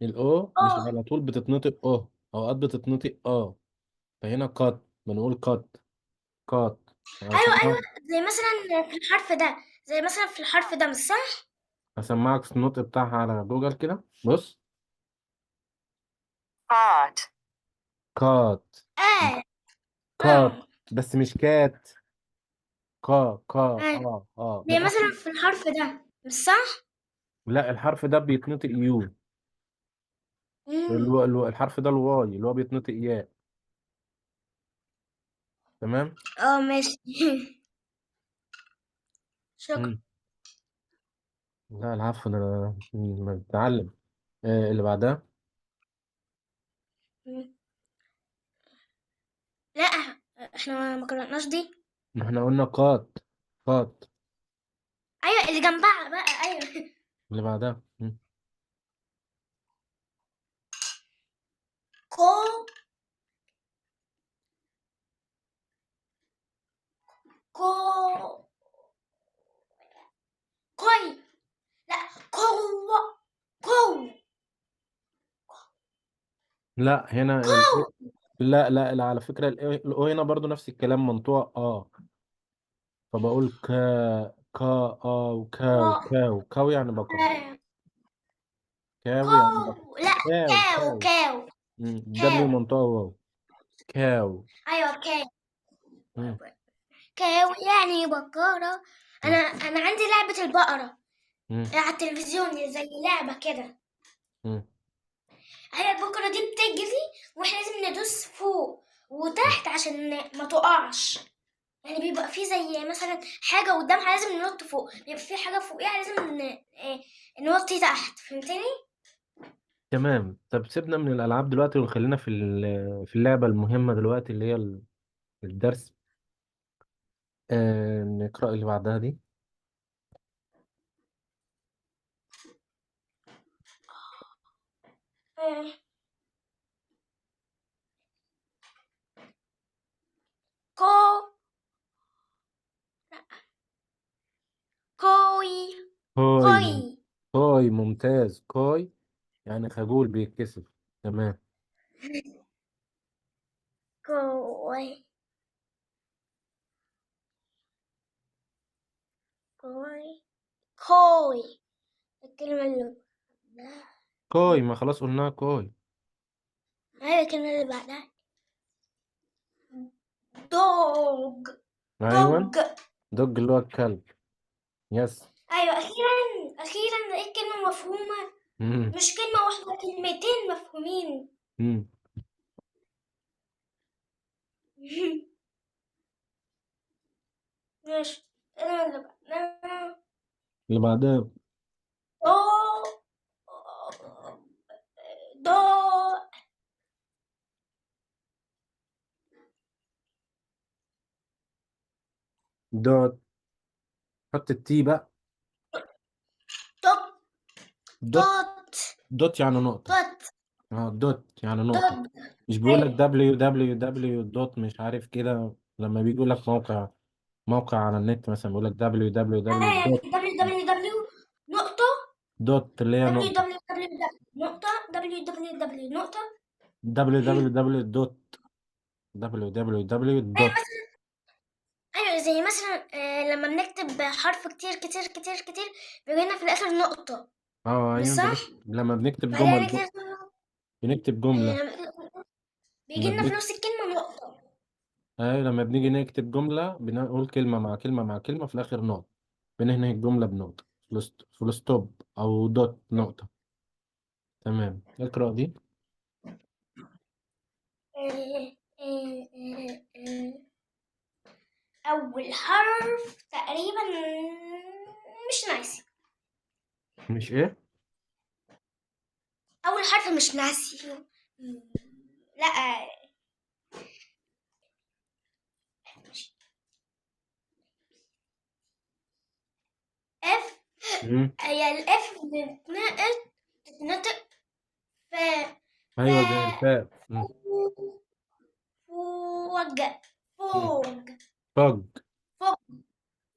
الاو مش اه على طول بتتنطق اوقات بتتنطق فهنا قط بنقول قط ايوه ايوه، هسمعك زي مثلا في الحرف ده، زي مثلا في الحرف ده، مش صح؟ هسمعك النطق بتاعها على جوجل كده. بص، Caught. قات اه قات اه بس مش كات. اه، زي من مثلا اصل. في الحرف ده، مش صح؟ لا، الحرف ده بيتنطق يو. مم. الحرف ده الواي اللي هو بيتنطق ياء. تمام. اه ماشي. شكرا. مم. لا، العفو، ده أنا بتعلم. اللي بعدها. مم. لا، احنا ما قرأناش دي. ما احنا قلنا قات ايوه اللي جنبها بقى، ايوه. اللي بعدها. كو كو كوي، لا، كو كو لا، هنا كو لا لا لا، على فكرة الأو هنا برضو نفس الكلام، منطوق فبقول كا وكاو كو كاو كاو يعني بقرة. آه، كاو يعني بقرة. كو لا، كاو كاو كاو كاو دبليو كاو، منطقة واو. كاو. ايوه كاو. مم. كاو يعني بقرة. انا مم. انا عندي لعبة البقرة مم. على التلفزيون، زي لعبة كده. مم. هي البقرة دي بتجري، واحنا لازم ندوس فوق مم. وتحت عشان ما تقعش. يعني بيبقى في زي مثلا حاجة قدامها لازم ننط فوق، بيبقى في حاجة فوقيها لازم ننط تحت، فهمتني؟ تمام. طب سيبنا من الألعاب دلوقتي وخلينا في اللعبة المهمة دلوقتي اللي هي الدرس. نقرأ اللي بعدها دي. آه، كو كوي كوي كوي كوي ممتاز. كوي يعني خجول بيتكسف. تمام. كوي كوي كوي، الكلمة اللي كوي، ما خلاص قلناها كوي. هي الكلمة اللي بعدها دوج ايوه، دوج. دوج اللي هو الكلب. يس. أيوة، أخيرا أخيرا لقيت كلمة مفهومة، مم. مش كلمة واحدة، كلمتين مفهومين. مم. ماشي، الكلمة اللي بعدها اللي بعدها دو دو دوت. حط التي بقى. دوت دوت. دوت دوت يعني نقطة. دوت دوت يعني نقطة. دوت. مش بيقول لك أيوة www دوت مش عارف كده، لما بيجي يقول لك موقع على النت مثلا بيقول لك www أيوة، دوت. www نقطة دوت اللي هي نقطة. www نقطة www نقطة. www دوت. www أيوة دوت. مثلا، أيوة زي مثلا لما بنكتب حرف كتير كتير كتير كتير، بيجيلنا في الآخر نقطة، مش ايوه، صح؟ لما بنكتب بعدها جمل نكتب بنكتب جملة. لما بيجيلنا في نص الكلمة نقطة. لما بنيجي نكتب جملة بنقول كلمة مع كلمة مع كلمة في الآخر نقطة. بننهي الجملة بنقطة. فول ستوب أو دوت نقطة. تمام. اقرأ دي. آه، آه، آه. أول حرف تقريبا مش ناسي. مش إيه؟ أول حرف مش ناسي. لا، اف. مم. هي الاف بتتنطق ف ف أيوه زي الفاء. فوج مم. فوج فج. فوج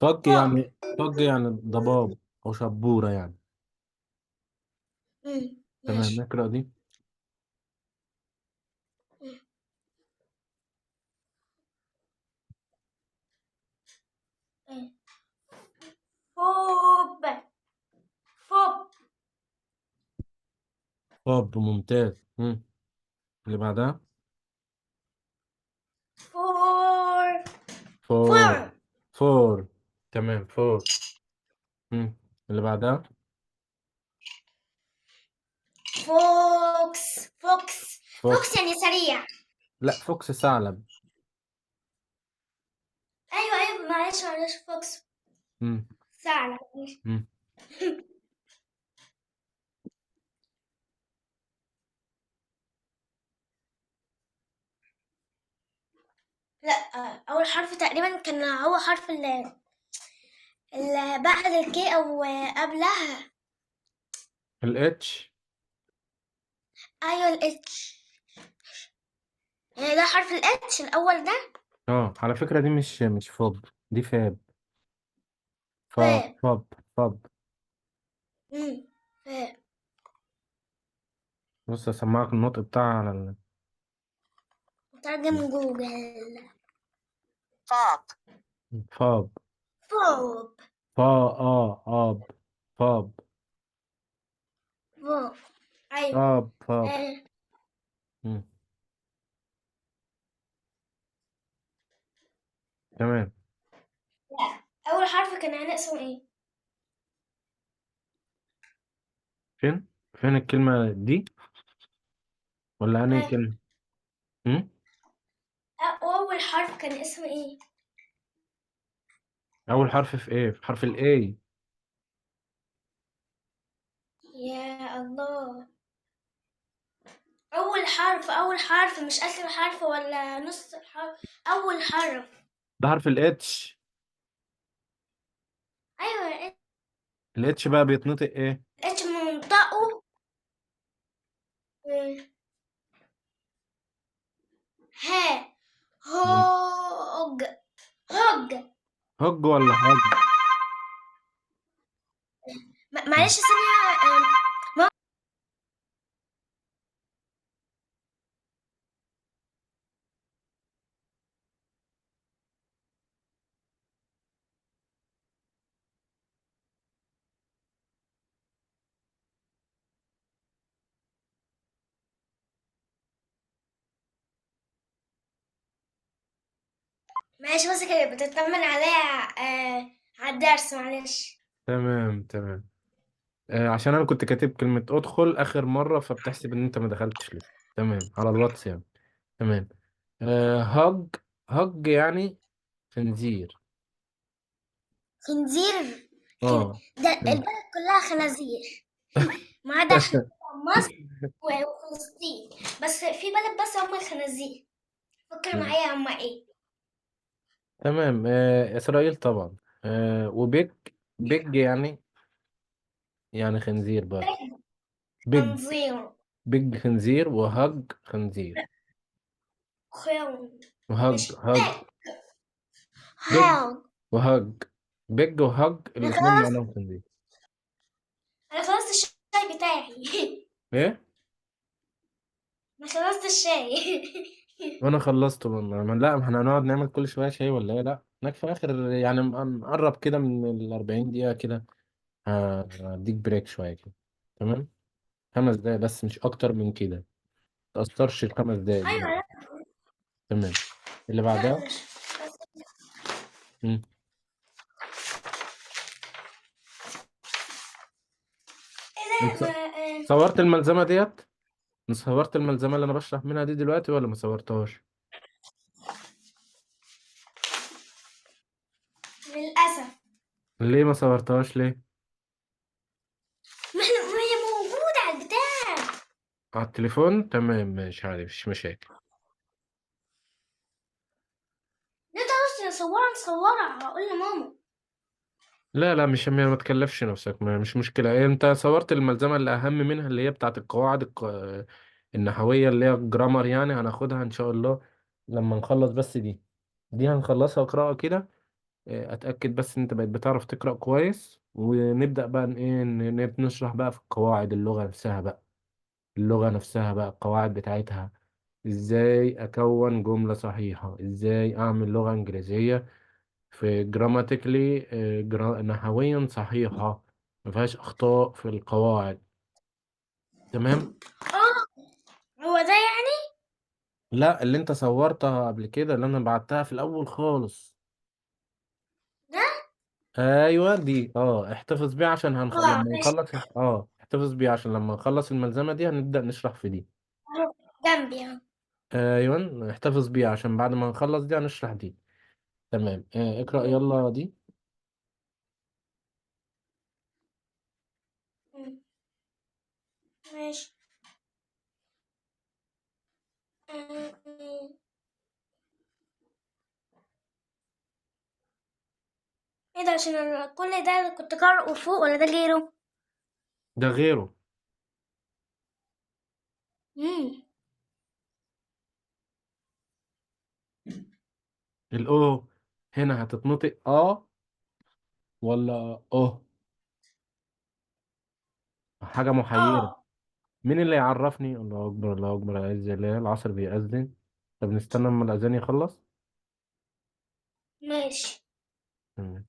فج فوج. يعني فج يعني ضباب أو شبورة يعني. تمام، ماشي. اقرأ دي. إيه. فوب. فوب. طب ممتاز. اللي بعدها. فور. فور. فور. فور. تمام، فور. مم. اللي بعدها. فوكس. فوكس. فوكس فوكس. يعني سريع. لا، فوكس ثعلب. ايوه ايوه، معلش معلش، فوكس. مم. ثعلب. مم. لا، اول حرف تقريبا كان هو حرف اللي بعد الكي او قبلها. الاتش. ايوه الاتش. يعني ده حرف الاتش الاول ده. على فكرة دي مش فوب، دي فاب. فاب فاب. فاب فاب. فاب. بص اسمعك النطق بتاعها على مترجم جوجل. فاب. فوب. فا اب. فاب. فوب. ايوه. فاب فاب. آه. مم. تمام. لا، اول حرف كان هنا اسمه ايه؟ فين الكلمة دي، ولا أنهي ها. كلمة؟ مم؟ اول حرف كان اسمه ايه؟ أول حرف في إيه؟ في حرف ال A. يا الله. اول حرف، اول حرف، مش اخر حرف ولا نص الحرف. اول حرف. ده حرف ال H. ايوه. ال H بقى بيتنطق إيه؟ اتش منطقه. ها. مم. هوج. هوج. هج ولا حاج؟ مم. معلش ثانية. معلش بس كده بتطمن عليا على الدرس، معلش. تمام تمام. عشان أنا كنت كاتب كلمة أدخل آخر مرة، فبتحسب إن أنت ما دخلتش لسه. تمام، على الواتس يعني. تمام. هج. هج يعني خنزير. خنزير. اه. ده البلد كلها خنازير. ما عدا احنا مصر وفلسطين. بس في بلد بس هم الخنازير. فكر معايا هم ايه؟ تمام. إسرائيل طبعا. وبيج. بيج يعني خنزير برضه. بيج. تنظيم. بيج خنزير، وهج خنزير. خيون. وهج مش هج. بيك. بيج هاو. وهج. بيج وهج انا الاتنين خلاص. معناهم خنزير. انا خلصت الشاي بتاعي. ايه؟ انا خلصت الشاي. وانا خلصت لا، ما احنا هنقعد نعمل كل شويه شاي ولا ايه؟ لا، هناك في اخر يعني نقرب كده من ال 40 دقيقه كده. هديك بريك شويه كده. تمام. 5 دقايق بس، مش اكتر من كده. متأثرش ال5 دقايق ايوه. دول. لا تمام. اللي لا بعدها. مش. مم. ايه انت ده؟ صورت الملزمه ديت؟ صورت الملزمه اللي انا بشرح منها دي دلوقتي ولا ما صورتهاش؟ للاسف. ليه ما صورتهاش ليه؟ ما هي موجودة على البتاع. على التليفون. تمام، مش عارف، مش مشاكل. لا ده قصدي نصورها نصورها، هقول لماما. لا لا، مش ما تكلفش نفسك، مش مشكلة. انت صورت الملزمة اللي اهم منها، اللي هي بتاعت القواعد النحوية، اللي هي الجرامر يعني، هناخدها ان شاء الله لما نخلص. بس دي هنخلصها اقراها كده. اتأكد بس ان انت بقيت بتعرف تقرأ كويس، ونبدأ بقى نشرح بقى في القواعد اللغة نفسها بقى. اللغة نفسها بقى، القواعد بتاعتها، ازاي اكون جملة صحيحة، ازاي اعمل لغة انجليزية في جراماتيكلي، نحويا صحيحة، ما فيهاش اخطاء في القواعد. تمام. اه، هو ده يعني. لا، اللي انت صورتها قبل كده اللي انا بعتها في الاول خالص. ده. ايوه دي، احتفظ بيها عشان اه لما ماشي. نخلص. احتفظ بيها عشان لما نخلص الملزمة دي هنبدأ نشرح في دي. أهو جنبي اهو. ايوه احتفظ بيها عشان بعد ما نخلص دي هنشرح دي. تمام. اقرأ يلا دي. مم. ماشي. مم. ايه ده؟ عشان كل ده كنت قارئه فوق ولا ده غيره؟ ده غيره. مم. الاو هنا هتتنطق ولا حاجة محيرة. اه مين اللي يعرفني؟ الله أكبر، الله أكبر، عز الله، العصر بيأذن. طب نستنى أما الأذان يخلص. ماشي. تمام.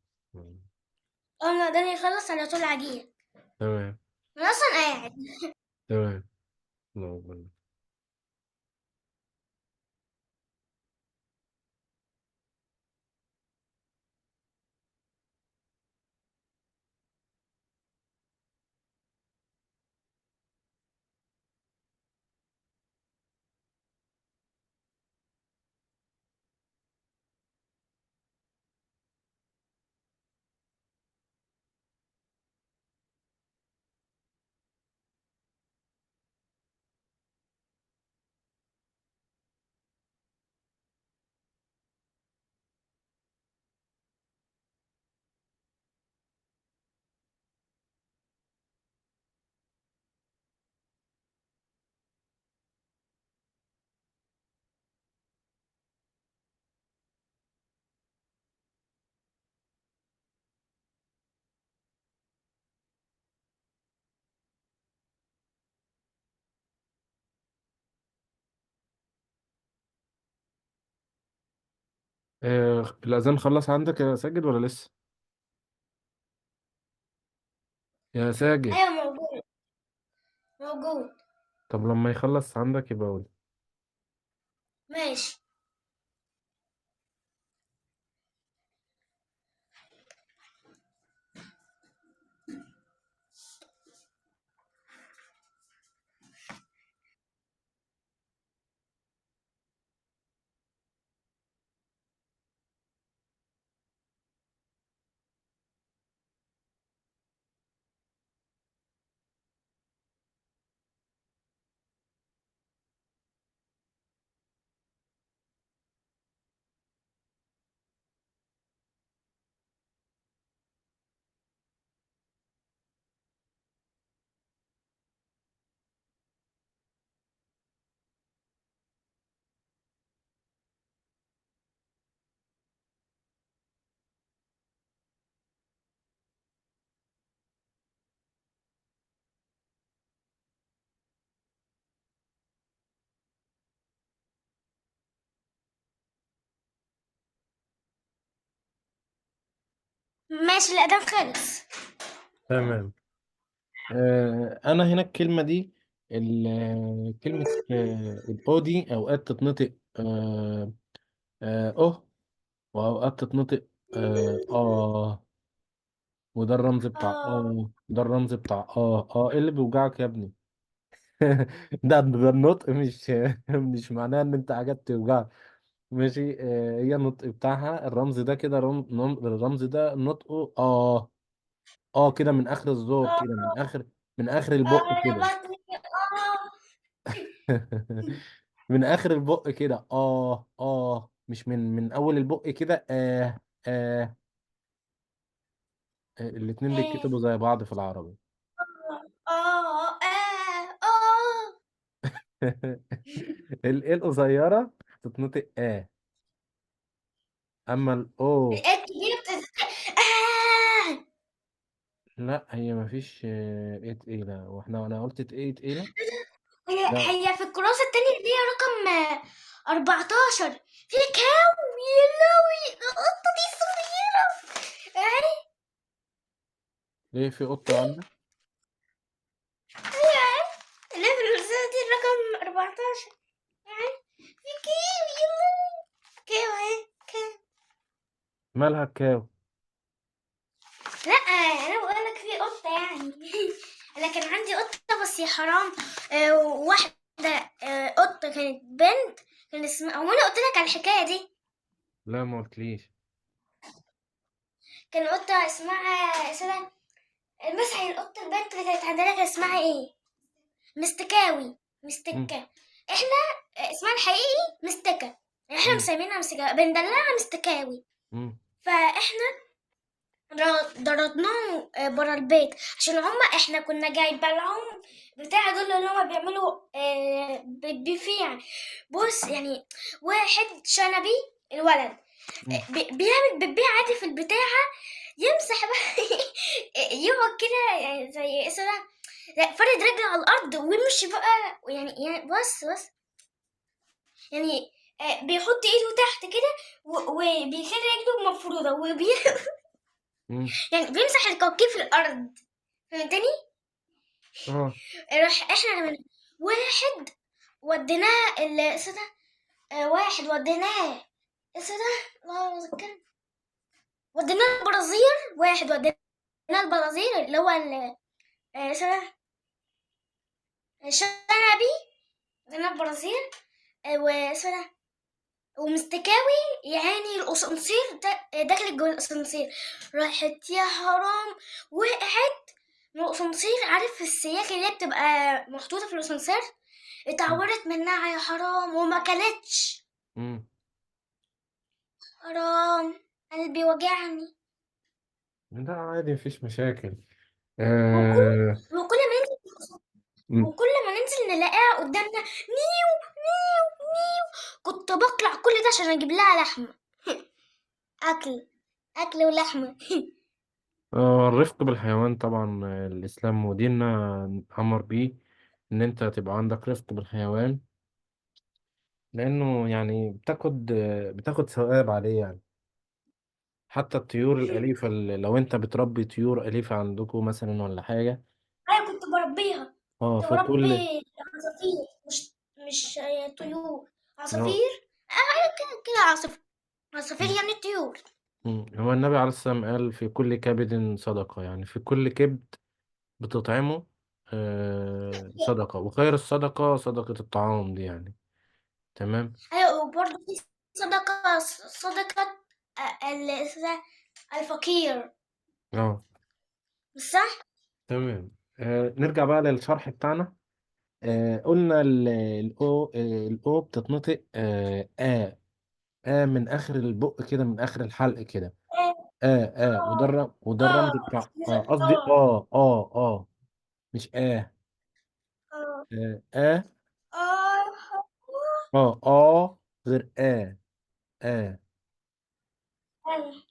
اول ما ده يخلص على طول عجيب. تمام. انا اصلا قاعد. تمام. الله أكبر. الأذان خلص عندك يا ساجد ولا لسه؟ يا ساجد. ايوه موجود. موجود. طب لما يخلص عندك يبقى قول. ماشي. ماشي الأذان خلص. تمام. أنا هنا الكلمة دي، كلمة الأو دي أوقات تتنطق وأوقات تتنطق وده الرمز بتاع اه. ده الرمز بتاع إيه اللي بيوجعك يا ابني؟ ده النطق، مش معناه ان انت حاجات توجعك. ماشي. هي النطق بتاعها الرمز ده كده، الرمز ده نطقه كده من اخر الزور اه. كده، من اخر البق يا كده. بطني. اه. من اخر البق كده، مش من اول البق كده. الاتنين ايه. بيتكتبوا زي بعض في العربي. اه. القصيرة تتنطق اما الاو. الكبيرة اه. لا، هي مفيش ايه تقيلة، انا قلت ايه تقيلة. لا هي في الكراسة التانية اللي هي رقم 14 في كاو. يا لهوي القطة دي صغيرة اهي. ليه في قطة عندك؟ اللي في الرسالة دي الرقم 14 اهي. في كاو يلا. كاو اهي كاو. مالها الكاو؟ لا انا بقول لك في قطة يعني. انا كان عندي قطة بس يا حرام. واحدة قطة كانت بنت. كان اسمها، هو انا قلت لك على الحكاية دي؟ لا ما قلتليش. كان قطة اسمها مثلا القطة البنت اللي كانت عندنا كان اسمها ايه؟ مستكاوي. مم. مستكة. احنا اسمها الحقيقي مستكة. احنا مم. مسمينها مستكة بندلعها مستكاوي. مم. فاحنا طردناهم برا البيت عشان هما احنا كنا جايبه لهم بتاع دول اللي هما بيعملوا بيبي فيه يعني. بص يعني واحد شنبي الولد مم. بيعمل بيبي عادي في البتاعة. يمسح بقى. يقعد كده يعني زي ايه ده. لا فرد رجله على الارض ويمشي بقى يعني بص يعني بيحط ايده تحت كده وبيخلي رجله مفروضة مم. يعني بيمسح الكوكب في الارض. فهمتني؟ اه. راح احنا من واحد وديناه السنة. واحد وديناه السنة. الله يذكرني. وديناه البرازيل. واحد وديناه البرازيل اللي هو سنة شنبي. وديناه البرازيل وسنة ومستكاوي. يعني الأسانسير دخلت جوه الأسانسير. راحت يا حرام وقعت من الأسانسير. عارف السياخ اللي هي بتبقى محطوطة في الأسانسير؟ مم. اتعورت منها يا حرام وما كلتش. مم. حرام. قلبي وجعني. ده عادي مفيش مشاكل. وكل آه... وكل ما ننزل مم. وكل ما ننزل نلاقيها قدامنا نيو نيو نيو. كنت بقلع كل ده عشان اجيب لها لحمة. اكل. اكل ولحمة. الرفق بالحيوان طبعا، الإسلام وديننا أمر بيه إن أنت تبقى عندك رفق بالحيوان، لأنه يعني بتاخد ثواب عليه يعني. حتى الطيور الأليفة لو أنت بتربي طيور أليفة عندكم مثلا ولا حاجة. انا كنت بربيها. اه كنت في كل بربي عصافير. مش طيور. اه عصافير. كده كده عصافير. عصافير يعني طيور. هو النبي عليه السلام قال في كل كبد صدقة، يعني في كل كبد بتطعمه صدقة، وخير الصدقة صدقة الطعام دي يعني. تمام. ايوه وبرضه في صدقة الفقير. اه صح؟ تمام. نرجع بقى للشرح بتاعنا. قلنا الأو بتتنطق من آخر البق كده، من آخر الحلق كده. اه وده اه الرمز بتاع قصدي مش اه آه آه اه غير آه. ايوه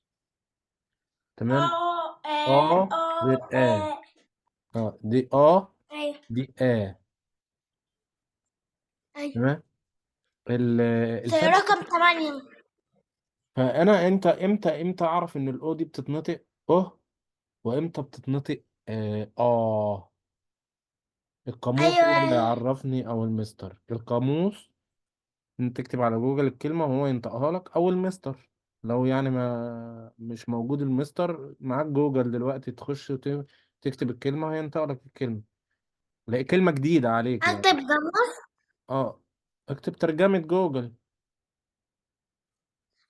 تمام. اه اه غير اه اه دي ايوه دي ايوه. تمام. في الفرق. رقم 8. فأنا امتى أعرف إن الأو دي بتتنطق وامتى بتتنطق القاموس هو اللي ايوه يعرفني، او المستر القاموس. انت تكتب على جوجل الكلمة وهو ينطقها لك، او المستر. لو يعني ما مش موجود المستر معاك جوجل دلوقتي، تخش تكتب الكلمة هينطق لك الكلمة. لا كلمة جديدة عليك يعني. اكتب جاموس. اه اكتب ترجمة جوجل.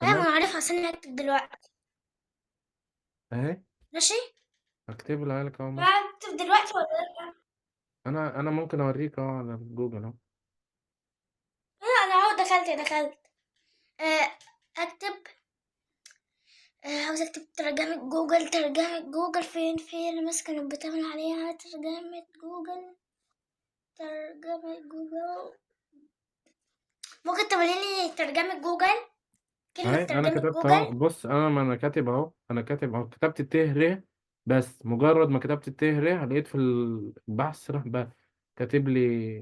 ايوه ما تمام. انا عارفها عشان اكتب دلوقتي. اهي ماشي. اكتب لك اهو ما مثلا. اكتب دلوقتي ولا لا؟ انا ممكن اوريك اهو على جوجل اهو. لا انا اهو دخلت. آه، اكتب. عاوزة اكتب ترجمة جوجل فين الناس كانت بتعمل عليها ترجمة جوجل. ممكن تعملي لي ترجمة جوجل؟ كلمة اهي انا ترجمة كتبت جوجل. اهو، بص انا ما انا كاتب اهو، كتبت ر. بس مجرد ما كتبت ر لقيت في البحث راح بقى كاتب لي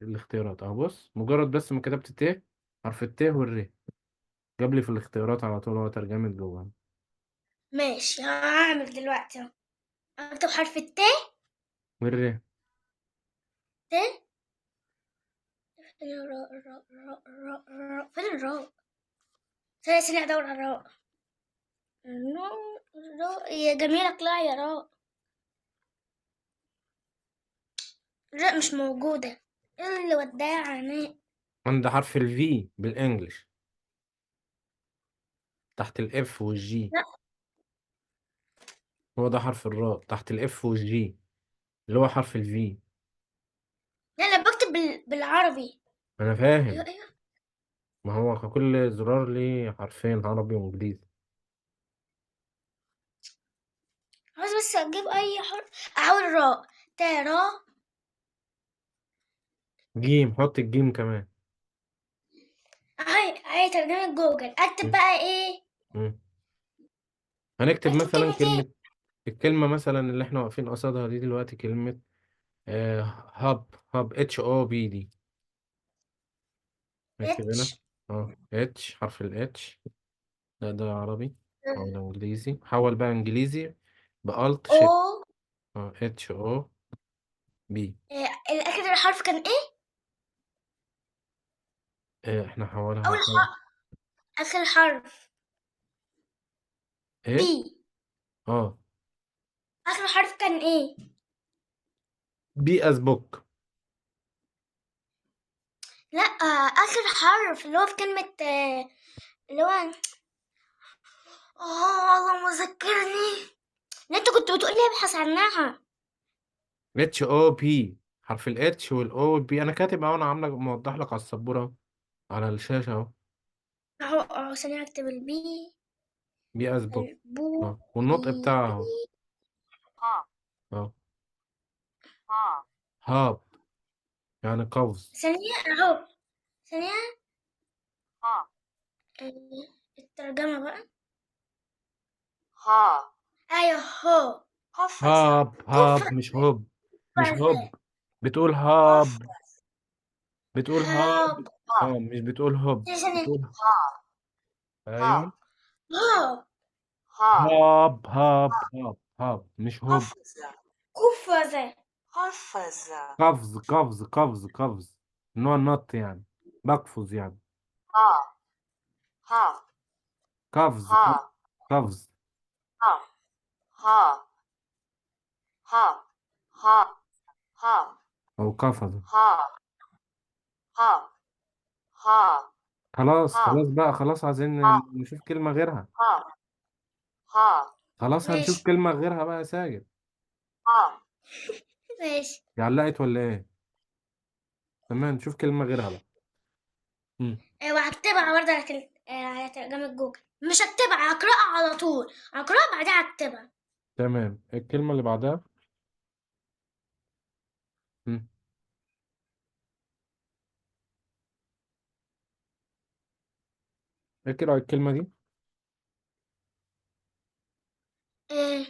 الاختيارات اهو. بص، مجرد بس ما كتبت حرف والر، جاب لي في الاختيارات على طول، هو ترجمة جوه. ماشي، هعمل دلوقتي اهو. اكتب حرف الت. والر. ت. فين الراء؟ الراء فين الراء؟ ثانية ادور على الراء. الراء يا جميلة، اطلعي يا راء. الراء مش موجودة. ايه اللي وداها عناء؟ عند حرف الفي بالانجلش، تحت الاف والجي. لا هو ده حرف الراء تحت الاف والجي، اللي هو حرف الفي. لا، انا بكتب بالعربي. انا ايوه فاهم. ايوه. ما هو كل زرار ليه حرفين، عربي وانجليزي. عاوز بس اجيب اي حرف. احاول راء. ترى. جيم، حط الجيم كمان. هاي ترجمة جوجل. اكتب م- بقى ايه؟ م. هنكتب اكتب مثلا كلمة ايه؟ الكلمة مثلا اللي احنا واقفين قصادها دي دلوقتي، كلمة هاب. HOB دي. نكتب اتش. هنا. اه، اتش، حرف الاتش. لا ده عربي. حول انجليزي، حول بقى انجليزي بألت او. شيفت. اه، HOB. اخر الحرف كان ايه؟ احنا حولها اول اخر حرف بي. ايه. اه، اخر حرف كان ايه؟ بي از بوك. لا، اخر حرف اللي هو في كلمة اللي هو والله ما ذكرني. اللي انت كنت بتقولي ابحث عنها. HOB، حرف الاتش والاو والبي، انا كاتب اهو، انا عامله موضح لك على السبوره، على الشاشه اهو. اهو ثانية اكتب البي. بي از بوك. البو. اه، والنطق بي. بتاعها اهو. اه، هاب يعني قفز. ثانية اهو. ثانية. آه، الترجمة بقى. ايوه هو. هاب قفز. مش هوب. مش قفز. هوب. بتقول هاب. بتقول هاب. هاب. اه، مش بتقول هوب. ثانية. بتقول ايوه. هاب. هاب مش هوب. قفز. قفز. نوع نط يعني، بقفز يعني. قفز. قفز او قفز. خلاص بقى، خلاص عايزين نشوف كلمة غيرها. خلاص هنشوف ماشي كلمة غيرها بقى يا ساجد. ماشي. علقت ولا ايه؟ تمام، نشوف كلمة غيرها بقى. مم. وهكتبها برضه على ترجمة جوجل. مش هكتبها، هقرأها على طول. هقرأها بعدها هكتبها. تمام، الكلمة اللي بعدها. مم. اقرأ الكلمة دي. آه،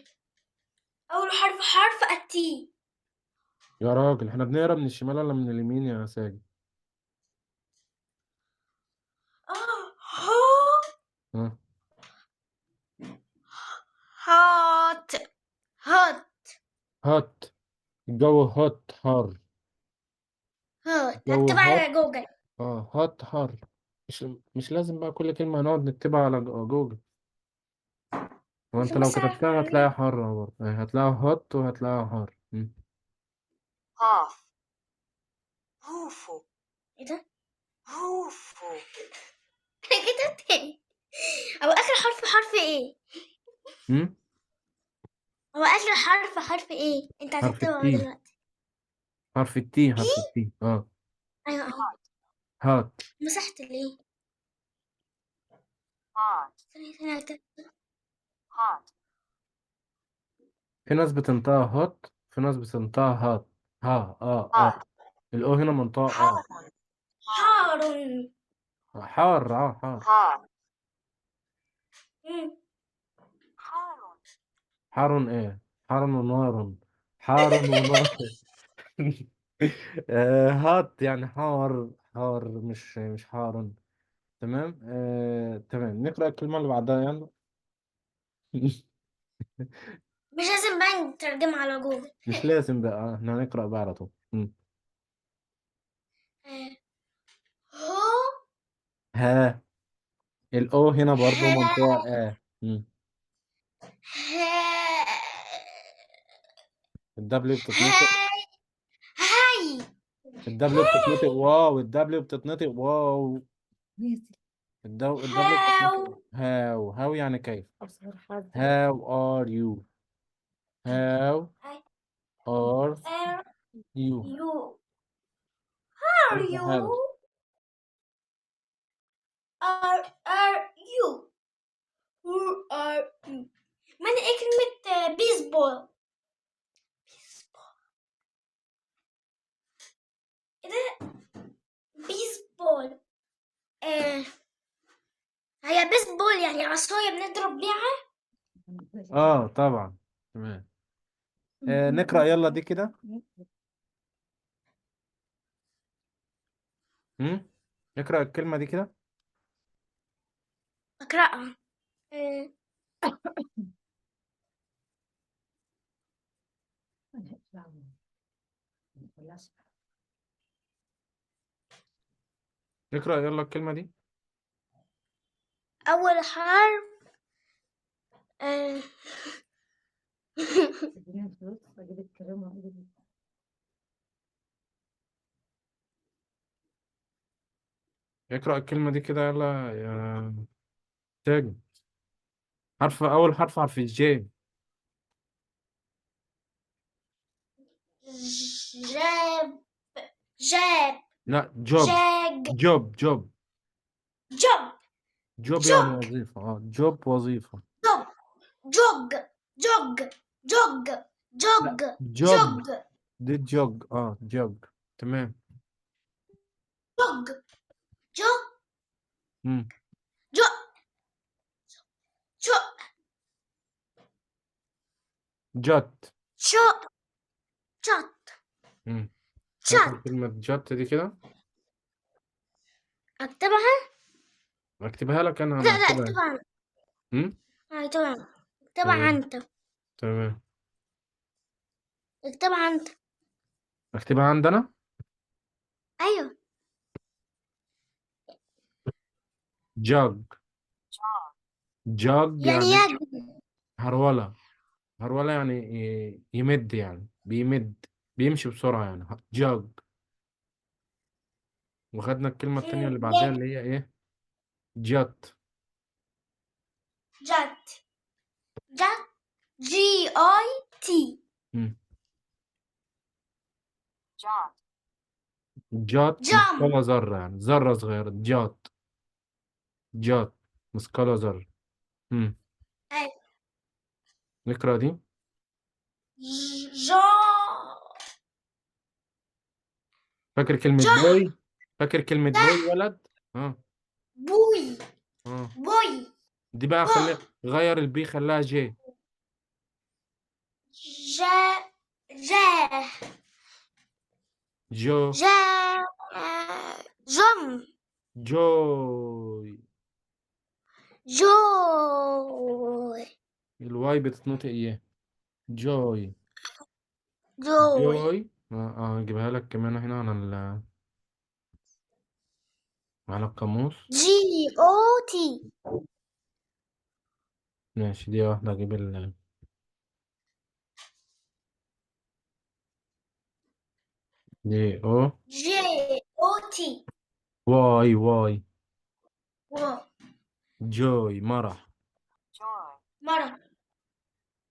أول حرف التي. يا راجل، احنا بنقرا من الشمال ولا من اليمين يا ساجد؟ هو. ها. هات. هات. هات. الجو هات حار. هات الجو هكتبها هات. على جوجل. هات حار. مش لازم بقى كل كلمة هنقعد نكتبها على جوجل. هو انت عشان لو بس أعرف كتبتها أعمل. هتلاقيها حارة برضه، يعني هتلاقيها هات وهتلاقيها حار. مم. إيه ده؟ كده تاني. أو آخر حرف إيه؟ مم. هو آخر حرف إيه؟ أنت حرف هتكتبه التي. دلوقتي. بي. حرف التي اه. أيوة أهو. هات. مسحت ليه؟ ثانية هكتب. في ناس بتنطقها هات، في ناس بتنطقها هات. الأو هنا منطقة حار. حار. حار. مم. حار ايه؟ حار ونار. حار ونار. هات يعني حار، حار مش حار. تمام. تمام، نقرأ الكلمة اللي بعدها يلا. مش لازم بقى نترجمها على جوجل. مش لازم بقى، احنا هنقرأ بقى على طول. آه، هو ها. الأو هنا برضو منطقة ها مم. ها الدبليو بتتنطق. هاي هاي الدبليو بتتنطق واو، الدبليو بتتنطق واو. الدبليو هاو بتتنطق هاو. هاو يعني كيف. هاو ار يو. هاو ار are يو. you are كيف you حالك. are you who are you معنى ايه كلمة بيسبول؟ ايه ده بيسبول؟ آه هي بيسبول يعني عصاية بنضرب بيها. اه طبعا. تمام. نقرأ يلا دي كده. نقرأ الكلمة دي كده. اقرأها. آه نقرأ يلا الكلمة دي. أول حرف آه اقرأ الكلمة دي كده يلا يا تاج. أول حرف الجي. جاب جاب لا، جوب. جاج جوب. جوب جوب يعني جوج وظيفة. جوب وظيفة. جوب جوج جوج جوج لا، جوج جوب. جوج دي جوج. جوج. تمام. جوج جو مم. جو جو جت. شو شوت مم. اقرأ شوت كلمة جت دي كده. اكتبها. اكتبها لك انا لا اكتبها. اكتبها. مم. اكتبها. اكتبها تمام. انت. تمام. اكتبها انت. اكتبها عندنا. ايوه. جاج. جاج يعني يعني يد. هرولة. هرولة يعني يمد، يعني بيمد، بيمشي بسرعة يعني. جاج. وخدنا الكلمة التانية اللي بعدها يد اللي هي ايه. جت. جت جت جي اي تي مم. جات جام. مثقلة ذرة، يعني ذرة صغيرة. جات. جات مثقلة ذرة. مم. أيوة. نقرأ دي. جا فاكر كلمة جا بوي. فاكر كلمة ده بوي ولد. اه. بوي اه. بوي دي بقى با غير البي خلاها جي. جا جا جو. جا جم جوي. جوي الواي بتتنطق ايه. جوي. جوي جوي. اجيبها لك كمان هنا على القاموس. جي او تي ماشي، دي واحدة اجيب دي او. جي او تي واي. و جوي مرح. مرة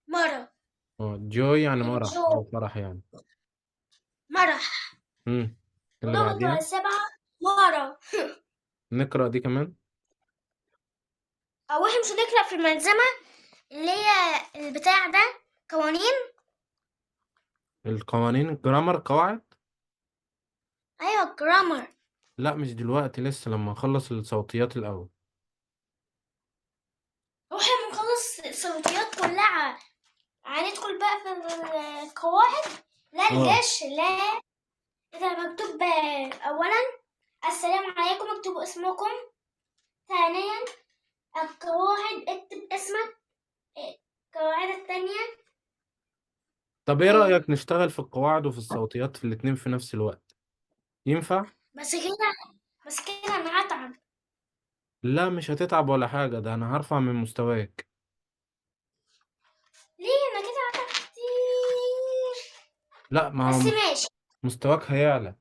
مرة جوي يعني مرح جو او فرح يعني. مرح اللي وضغط بعديها. سبعة مرة. نقرأ دي كمان. أو إحنا مش هنقرأ في الملزمة اللي هي البتاع ده قوانين. القوانين، جرامر، قواعد. أيوة جرامر. لا مش دلوقتي، لسه لما نخلص الصوتيات الأول. واحنا بنخلص الصوتيات كلها هندخل بقى في القواعد. لا اه. الجش لا اسمكم. ثانيا القواعد، اكتب اسمك. القواعد الثانية. طب ايه رأيك نشتغل في القواعد وفي الصوتيات في الاتنين في نفس الوقت؟ ينفع؟ بس كده أنا هتعب. لا مش هتتعب ولا حاجة، ده انا هرفع من مستواك. ليه أنا كده هتعب كتير؟ لا ما بس هو ماشي. مستواك هيعلى.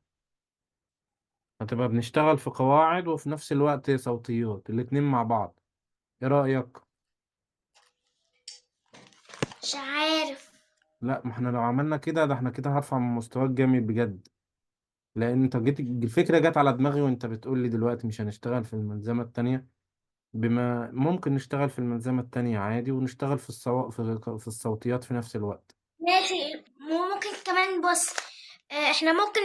هتبقى بنشتغل في قواعد وفي نفس الوقت صوتيات الاتنين مع بعض. ايه رأيك؟ مش عارف. لا ما احنا لو عملنا كده، ده احنا كده هرفع من مستواك جامد بجد. لان انت جيت الفكرة جت على دماغي وانت بتقول لي دلوقتي مش هنشتغل في الملزمة التانية. بما ممكن نشتغل في الملزمة التانية عادي ونشتغل في الصوتيات في نفس الوقت. ماشي. ممكن كمان، بص، احنا ممكن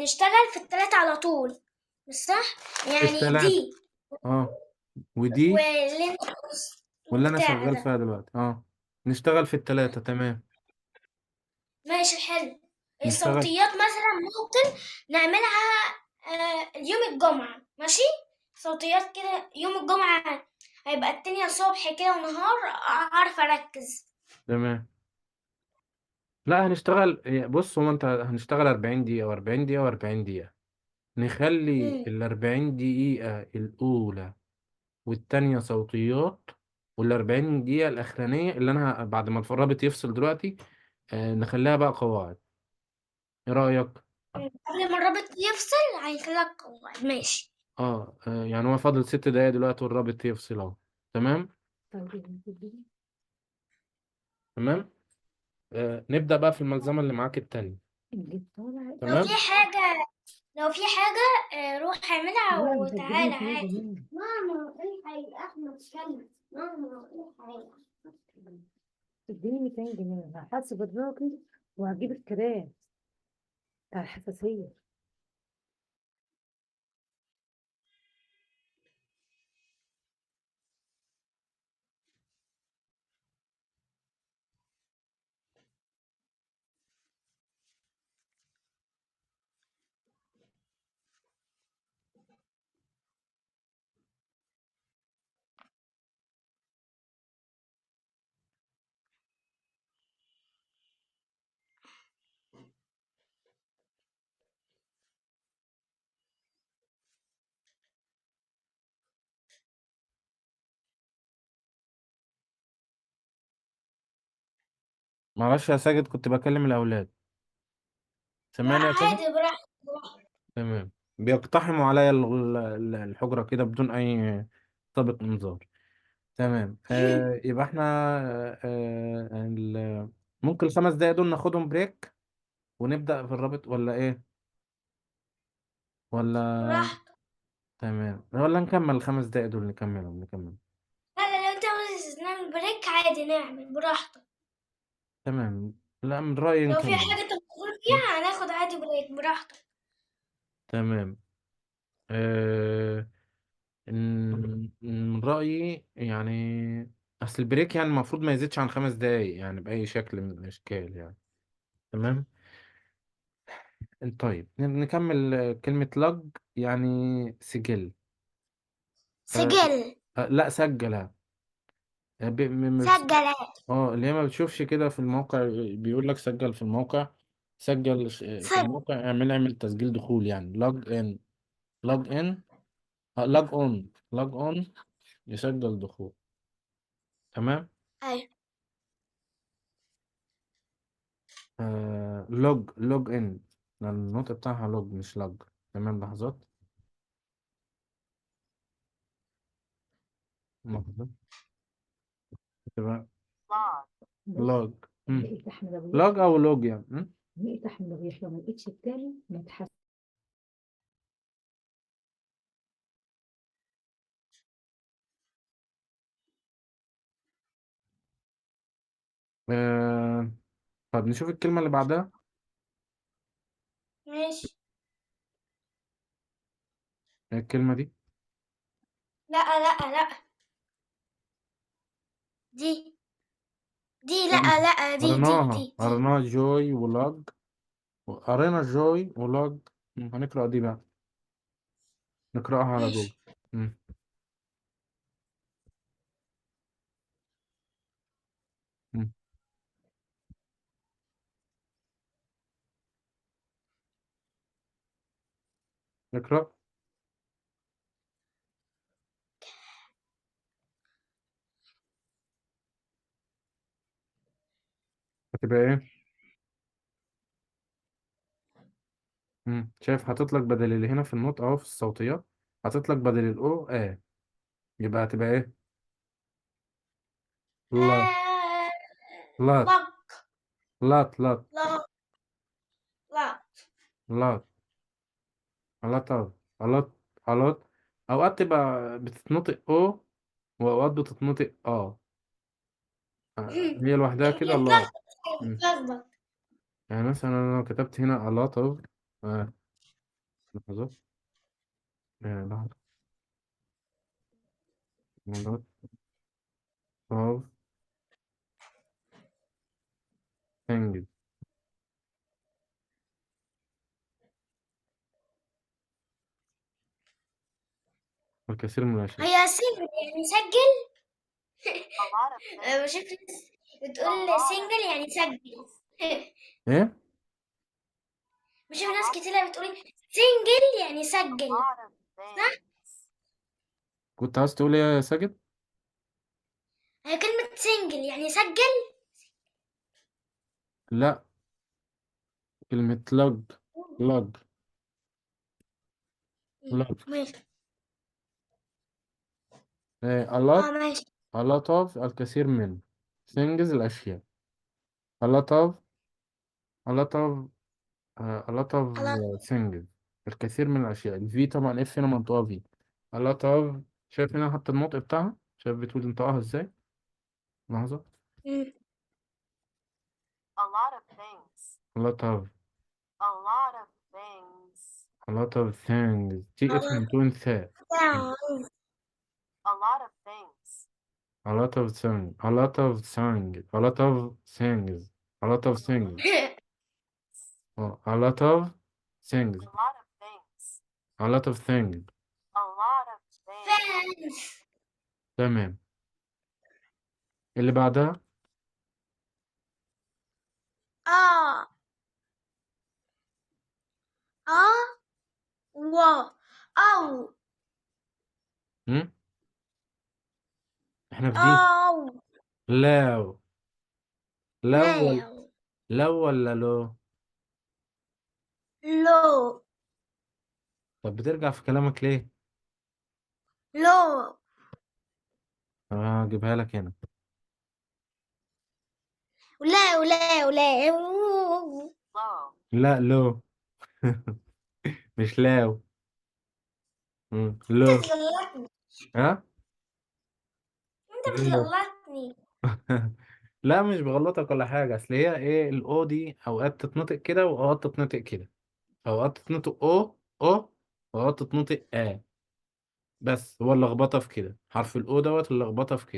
نشتغل في التلاتة على طول، مش صح؟ يعني التلاتة. دي اه. ودي واللي واللي انا والبتاع شغال ده. فيها دلوقتي اه. نشتغل في التلاتة تمام. ماشي، حلو. نشتغل. الصوتيات مثلا ممكن نعملها يوم الجمعة، ماشي. صوتيات كده يوم الجمعة، هيبقى الدنيا صبح كده ونهار، أعرف أركز. تمام. لا هنشتغل بص، هو انت هنشتغل 40 دقيقة و40 دقيقة و40 دقيقة. نخلي مم. ال40 دقيقة الأولى والتانية صوتيات، وال40 دقيقة الأخرانية اللي أنا بعد ما الرابط يفصل دلوقتي نخليها بقى قواعد. إيه رأيك؟ قبل ما الرابط يفصل هيخليك قواعد، ماشي. يعني هو فاضل 6 دقايق دلوقتي والرابط يفصل أهو. تمام. تمام. نبدأ بقى في الملزمة اللي معاك التانية. لو في تمام. حاجة لو في حاجة روح اعملها وتعالى عادي. ماما الحقي احمد اتكلم. ماما الحقي. اديني 200 جنيه هحاسب الراجل وهجيب الكراب بتاع الحساسية. معلش يا ساجد، كنت بكلم الأولاد. لا سامعني يا ساجد؟ عادي، براحتك. تمام. بيقتحموا عليا الحجرة كده بدون أي سابق إنذار. تمام. يبقى احنا ممكن ال5 دقايق دول ناخدهم بريك ونبدأ في الرابط ولا ايه؟ ولا براحتك. تمام، ولا نكمل ال5 دقايق دول، نكمل. لا لا، لو انت عاوز نعمل بريك عادي نعمل براحتك. تمام. لا من رأيي لو في نكمل. حاجة انت بتقول م? فيها هناخد عادي بريك براحتك. تمام. آه، من رأيي يعني أصل البريك يعني المفروض ما يزيدش عن 5 دقايق يعني بأي شكل من الأشكال يعني. تمام. طيب نكمل كلمة لج يعني سجل. آه سجل. لا سجل. مش سجلات. اللي هي ما بتشوفش كده في الموقع بيقول لك سجل في الموقع. سجل في سجل. الموقع، اعمل تسجيل دخول يعني لوج ان. لوج ان. لوج اون يسجل دخول. تمام. ايوه. لوج ان. النقطة بتاعها لوج مش لوج. تمام لحظات. لحظة. تبقى بص، لوج. لقيت لوج حملويات او لوج يعني لقيت حملويات لو ما لقيتش التاني ما تحس. آه طب نشوف الكلمة اللي بعدها. ماشي. الكلمة دي لا لا لا. دي لا لا، دي. قريناها جوي ولاج. قرينا جوي ولاج. هنقرأ دي بقى. نقرأها على جوجل. ماشي. مم. مم. نقرأ. هتبقى ايه؟ شايف حاطط لك بدل اللي هنا في النوت اهو في الصوتيات، حاطط لك بدل الاو يبقى هتبقى ايه؟ لا. آه... لات. لك. لات. لات. لا. لا. لات. لات. لات. لات. اوقات تبقى بتتنطق او، واوقات بتتنطق هي لوحدها كده الله. مم. بتلخبط. يعني مثلا أنا لو كتبت هنا a lot of لحظة. لحظة. a lot of things. الكثير من الأشياء. هي سنجل يعني سجل. بشوف ناس بتقول سنجل يعني سجل. إيه؟ بشوف ناس كتير بتقول سنجل يعني سجل. صح؟ كنت عاوز تقول إيه يا ساجد؟ هي كلمة سنجل يعني سجل. لا، كلمة لوج. لوج. لوج. ماشي. a lot. ماشي. a lot of الكثير من things الأشياء. a lot of a lot of a lot of خلاص. things الكثير من الأشياء. الفي طبعا اف هنا منطقة في. a lot of. شايف هنا حتى النطق بتاعها، شايف بتقول انطقها ازاي؟ لحظة. مم. A lot of things. a lot of A lot of things. a lot of things تي اف منطقة ثاء. A lot of things. a lot of things. a lot of things. a lot of things. a lot of things. a lot of things. A lot of things. a lot of things. A lot of things. فانس. تمام. اللي بعدها اه. اه. و. او. هم؟ احنا في دي. او. لو. لو ولا ناو. لو ولا لو؟ لو. طب بترجع في كلامك ليه؟ لو. هجيبها لك هنا. ولا ولا ولا. Low. لا لو. مش لاو. انت لو. بتغلطني. ها. انت لو. بتغلطني. لا مش بغلطك ولا حاجة، أصل هي إيه الأو دي أوقات تتنطق كده وأوقات تتنطق كده، أوقات تتنطق أو وأوقات تتنطق بس هو اللخبطة في كده، حرف الأو دوت اللخبطة في كده.